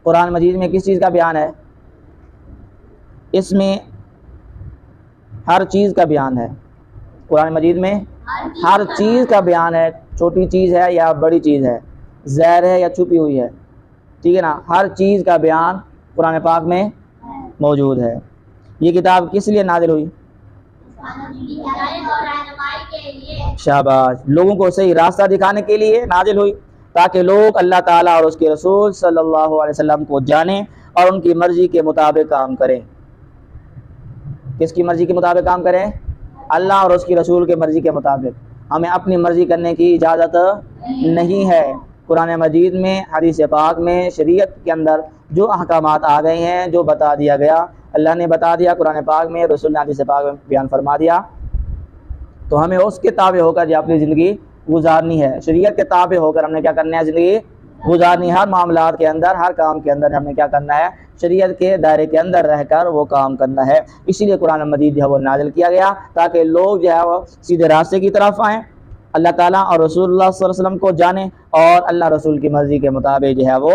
قرآن مجید میں کس چیز کا بیان ہے؟ اس میں ہر چیز کا بیان ہے۔ قرآن مجید میں ہر چیز کا بیان ہے، چھوٹی چیز ہے یا بڑی چیز ہے، ظاہر ہے یا چھپی ہوئی ہے، ٹھیک ہے نا، ہر چیز کا بیان قرآن پاک میں موجود ہے۔ یہ کتاب کس لیے نازل ہوئی؟ شاباش، لوگوں کو صحیح راستہ دکھانے کے لیے نازل ہوئی، تاکہ لوگ اللہ تعالیٰ اور اس کے رسول صلی اللہ علیہ وسلم کو جانیں اور ان کی مرضی کے مطابق کام کریں۔ کس کی مرضی کے مطابق کام کریں؟ اللہ اور اس کی رسول کے مرضی کے مطابق۔ ہمیں اپنی مرضی کرنے کی اجازت نہیں ہے۔ قرآن مجید میں، حدیث پاک میں، شریعت کے اندر جو احکامات آ گئے ہیں، جو بتا دیا گیا، اللہ نے بتا دیا قرآن پاک میں، رسول نے حدیث پاک میں بیان فرما دیا، تو ہمیں اس کے تابع ہو کر جو اپنی زندگی گزارنی ہے۔ شریعت کے تابع ہو کر ہم نے کیا کرنا ہے؟ زندگی گزارنی ہے۔ ہر معاملات کے اندر، ہر کام کے اندر ہم نے کیا کرنا ہے؟ شریعت کے دائرے کے اندر رہ کر وہ کام کرنا ہے۔ اسی لیے قرآن مجید جو ہے وہ نازل کیا گیا، تاکہ لوگ جو ہے وہ سیدھے راستے کی طرف آئیں، اللہ تعالیٰ اور رسول اللہ صلی اللہ علیہ وسلم کو جانیں اور اللہ رسول کی مرضی کے مطابق جو ہے وہ